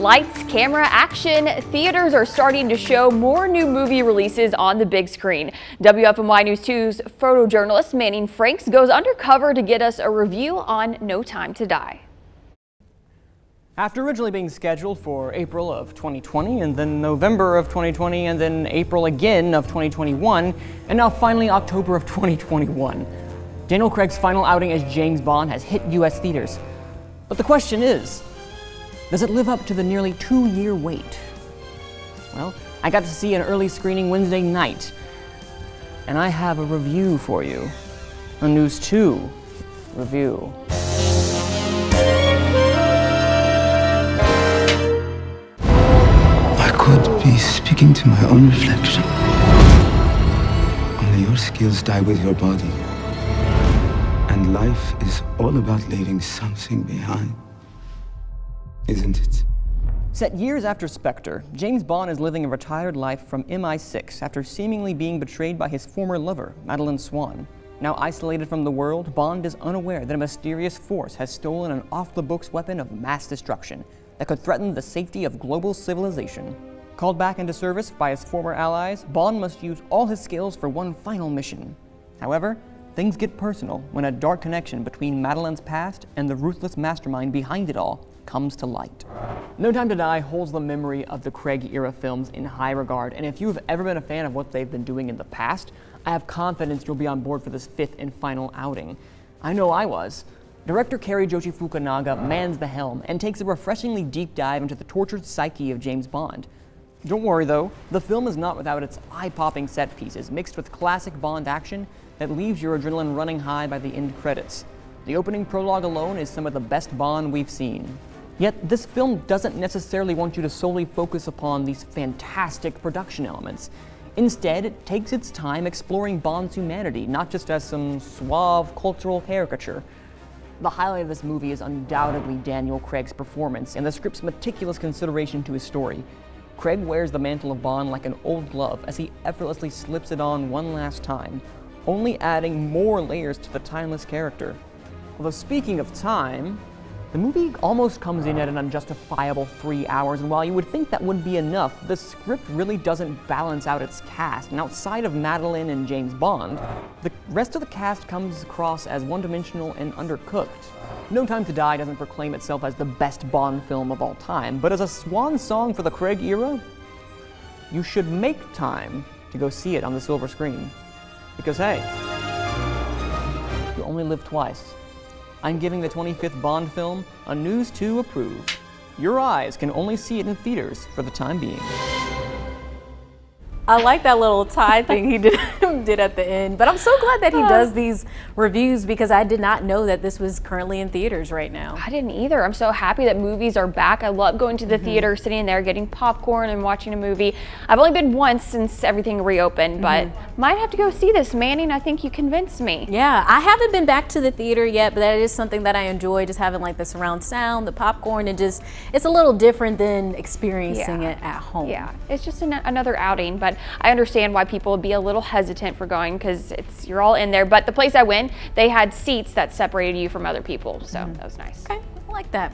Lights, camera, action. Theaters are starting to show more new movie releases on the big screen. WFMY News 2's photojournalist Manning Franks goes undercover to get us a review on No Time to Die. After originally being scheduled for April of 2020, and then November of 2020, and then April again of 2021, and now finally October of 2021, Daniel Craig's final outing as James Bond has hit U.S. theaters. But the question is, does it live up to the nearly 2-year wait? Well, I got to see an early screening Wednesday night, and I have a review for you. A News 2 review. I could be speaking to my own reflection. Only your skills die with your body. And life is all about leaving something behind. Isn't it? Set years after Spectre, James Bond is living a retired life from MI6 after seemingly being betrayed by his former lover, Swan. Now isolated from the world, Bond is unaware that a mysterious force has stolen an off-the-books weapon of mass destruction that could threaten the safety of global civilization. Called back into service by his former allies, Bond must use all his skills for one final mission. However, things get personal when a dark connection between Madeleine's past and the ruthless mastermind behind it all comes to light. No Time to Die holds the memory of the Craig-era films in high regard, and if you've ever been a fan of what they've been doing in the past, I have confidence you'll be on board for this 5th and final outing. I know I was. Director Cary Joshi Fukunaga mans the helm and takes a refreshingly deep dive into the tortured psyche of James Bond. Don't worry though, the film is not without its eye-popping set pieces mixed with classic Bond action that leaves your adrenaline running high by the end credits. The opening prologue alone is some of the best Bond we've seen. Yet this film doesn't necessarily want you to solely focus upon these fantastic production elements. Instead, it takes its time exploring Bond's humanity, not just as some suave cultural caricature. The highlight of this movie is undoubtedly Daniel Craig's performance and the script's meticulous consideration to his story. Craig wears the mantle of Bond like an old glove as he effortlessly slips it on one last time, only adding more layers to the timeless character. Although speaking of time, the movie almost comes in at an unjustifiable 3 hours, and while you would think that wouldn't be enough, the script really doesn't balance out its cast, and outside of Madeleine and James Bond, the rest of the cast comes across as one-dimensional and undercooked. No Time to Die doesn't proclaim itself as the best Bond film of all time, but as a swan song for the Craig era, you should make time to go see it on the silver screen. Because hey, you only live twice. I'm giving the 25th Bond film a News 2 approve. Your eyes can only see it in theaters for the time being. I like that little tie thing he did at the end, but I'm so glad that he does these reviews because I did not know that this was currently in theaters right now. I didn't either. I'm so happy that movies are back. I love going to the theater, sitting there, getting popcorn and watching a movie. I've only been once since everything reopened, but might have to go see this. Manning, I think you convinced me. Yeah, I haven't been back to the theater yet, but that is something that I enjoy, just having like the surround sound, the popcorn, and just, it's a little different than experiencing it at home. Yeah, it's just another outing, but I understand why people would be a little hesitant for going because you're all in there. But the place I went, they had seats that separated you from other people, so that was nice. Okay, I like that.